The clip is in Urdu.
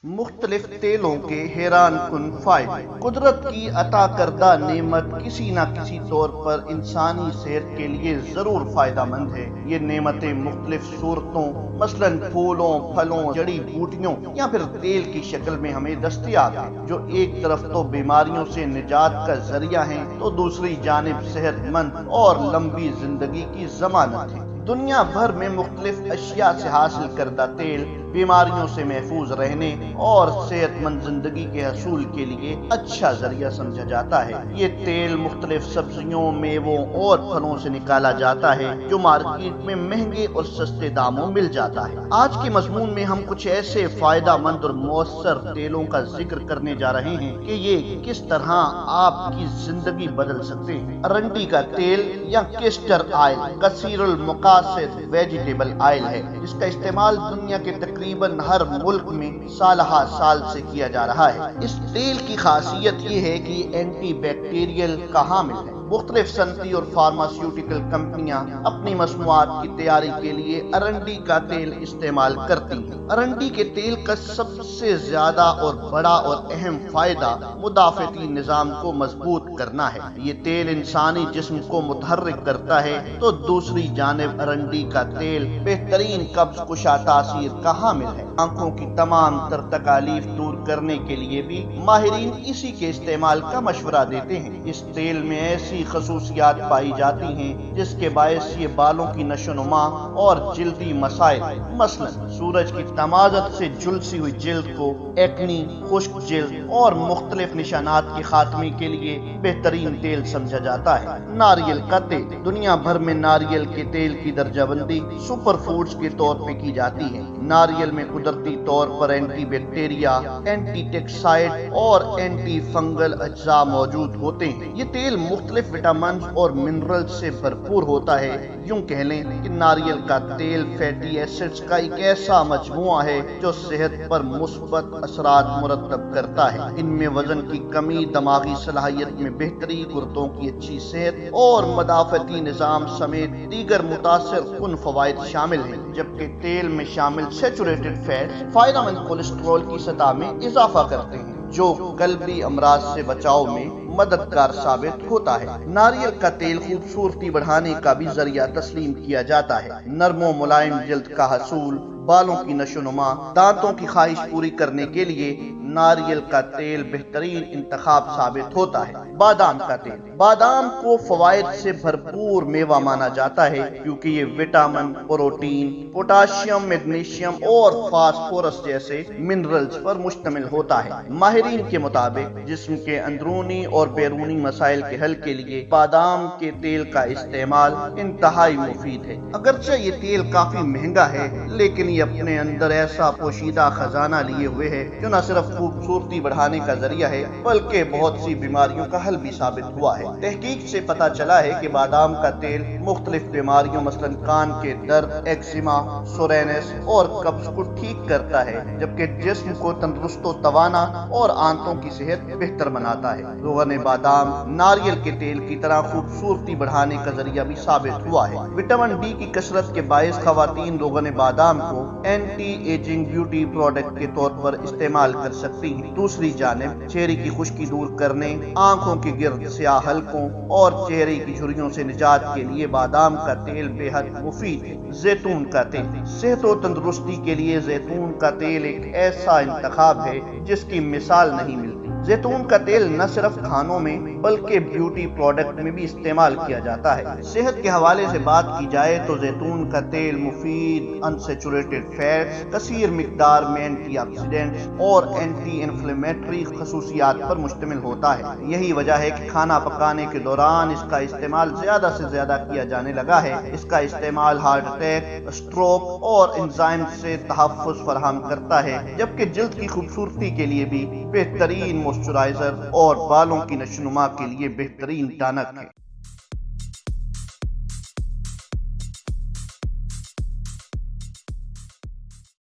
مختلف تیلوں کے حیران کن فائدے۔ قدرت کی عطا کردہ نعمت کسی نہ کسی طور پر انسانی صحت کے لیے ضرور فائدہ مند ہے۔ یہ نعمتیں مختلف صورتوں مثلاً پھولوں، پھلوں، جڑی بوٹیوں یا پھر تیل کی شکل میں ہمیں دستیاب ہیں، جو ایک طرف تو بیماریوں سے نجات کا ذریعہ ہیں تو دوسری جانب صحت مند اور لمبی زندگی کی ضمانت ہے۔ دنیا بھر میں مختلف اشیاء سے حاصل کردہ تیل بیماریوں سے محفوظ رہنے اور صحت مند زندگی کے حصول کے لیے اچھا ذریعہ سمجھا جاتا ہے۔ یہ تیل مختلف سبزیوں، میووں اور پھلوں سے نکالا جاتا ہے جو مارکیٹ میں مہنگے اور سستے داموں مل جاتا ہے۔ آج کے مضمون میں ہم کچھ ایسے فائدہ مند اور مؤثر تیلوں کا ذکر کرنے جا رہے ہیں کہ یہ کس طرح آپ کی زندگی بدل سکتے ہیں۔ ارنڈی کا تیل یا کیسٹر آئل کثیر المقاصد ویجیٹیبل آئل ہے، جس کا استعمال دنیا کے تقریباً ہر ملک میں سالہ سال سے کیا جا رہا ہے۔ اس تیل کی خاصیت یہ ہے کہ یہ اینٹی بیکٹیریل کا حامل ہے۔ مختلف صنعتی اور فارماسیوٹیکل کمپنیاں اپنی مصنوعات کی تیاری کے لیے ارنڈی کا تیل استعمال کرتی ہیں۔ ارنڈی کے تیل کا سب سے زیادہ اور بڑا اور اہم فائدہ مدافعتی نظام کو مضبوط کرنا ہے۔ یہ تیل انسانی جسم کو متحرک کرتا ہے تو دوسری جانب ارنڈی کا تیل بہترین قبض کشا تاثیر کا حامل ہے۔ آنکھوں کی تمام تر تکالیف دور کرنے کے لیے بھی ماہرین اسی کے استعمال کا مشورہ دیتے ہیں۔ اس تیل میں ایسی خصوصیات پائی جاتی ہیں جس کے باعث یہ بالوں کی نشو و نما اور جلدی مسائل مثلا سورج کی تمازت سے جھلسی ہوئی جلد کو، ایکنی، خشک جلد اور مختلف نشانات کے خاتمے کے لیے بہترین تیل سمجھا جاتا ہے۔ ناریل کا تیل دنیا بھر میں ناریل کے تیل کی درجہ بندی سپر فوڈز کے طور پہ کی جاتی ہے۔ ناریل میں قدرتی طور پر اینٹی بیکٹیریا، اینٹی ٹیکسائڈ اور اینٹی فنگل اجزاء موجود ہوتے ہیں۔ یہ تیل مختلف وٹامنز اور منرل سے بھرپور ہوتا ہے۔ یوں کہہ لیں کہ ناریل کا تیل فیٹی ایسڈز کا ایک ایسا مجموعہ ہے جو صحت پر مثبت اثرات مرتب کرتا ہے۔ ان میں وزن کی کمی، دماغی صلاحیت میں بہتری، گردوں کی اچھی صحت اور مدافعتی نظام سمیت دیگر متاثر کن فوائد شامل ہیں، جبکہ تیل میں شامل سیچوریٹڈ فیٹس فائدہ مند کولیسٹرول کی سطح میں اضافہ کرتے ہیں، جو قلبی امراض سے بچاؤ میں مددگار ثابت ہوتا ہے۔ ناریل کا تیل خوبصورتی بڑھانے کا بھی ذریعہ تسلیم کیا جاتا ہے۔ نرم و ملائم جلد کا حصول، بالوں کی نشو و نما، دانتوں کی خواہش پوری کرنے کے لیے ناریل کا تیل بہترین انتخاب ثابت ہوتا ہے۔ بادام کا تیل بادام کو فوائد سے بھرپور میوہ مانا جاتا ہے کیونکہ یہ وٹامن، پروٹین، پوٹاشیم، میگنیشیم اور فاسفورس جیسے منرلز پر مشتمل ہوتا ہے۔ ماہرین کے مطابق جسم کے اندرونی اور بیرونی مسائل کے حل کے لیے بادام کے تیل کا استعمال انتہائی مفید ہے۔ اگرچہ یہ تیل کافی مہنگا ہے، لیکن یہ اپنے اندر ایسا پوشیدہ خزانہ لیے ہوئے ہے جو نہ صرف خوبصورتی بڑھانے کا ذریعہ ہے بلکہ بہت سی بیماریوں کا حل بھی ثابت ہوا ہے۔ تحقیق سے پتہ چلا ہے کہ بادام کا تیل مختلف بیماریوں مثلا کان کے درد، ایکزیما، سورینس اور قبض کو ٹھیک کرتا ہے، جبکہ جسم کو تندرست و توانا اور آنتوں کی صحت بہتر بناتا ہے۔ روغن بادام ناریل کے تیل کی طرح خوبصورتی بڑھانے کا ذریعہ بھی ثابت ہوا ہے۔ وٹامن ڈی کی کثرت کے باعث خواتین روغن بادام کو اینٹی ایجنگ بیوٹی پروڈکٹ کے طور پر استعمال کر سکتی ہیں۔ دوسری جانب چہرے کی خشکی دور کرنے، آنکھوں کے گرد سیاہ حلقوں اور چہرے کی جھریوں سے نجات کے لیے بادام کا تیل بے حد مفید ہے۔ زیتون کا تیل صحت و تندرستی کے لیے زیتون کا تیل ایک ایسا انتخاب ہے جس کی مثال نہیں ملتی۔ زیتون کا تیل نہ صرف کھانوں میں بلکہ بیوٹی پروڈکٹ میں بھی استعمال کیا جاتا ہے۔ صحت کے حوالے سے بات کی جائے تو زیتون کا تیل مفید انسیچوریٹڈ فیٹس، کثیر مقدار میں اینٹی آکسیڈنٹس اور اینٹی انفلیمیٹری خصوصیات پر مشتمل ہوتا ہے۔ یہی وجہ ہے کہ کھانا پکانے کے دوران اس کا استعمال زیادہ سے زیادہ کیا جانے لگا ہے۔ اس کا استعمال ہارٹ اٹیک، اسٹروک اور انزائم سے تحفظ فراہم کرتا ہے، جبکہ جلد کی خوبصورتی کے لیے بھی بہترین موئسچرائزر اور بالوں کی نشو و نما کے لیے بہترین ٹانک ہے۔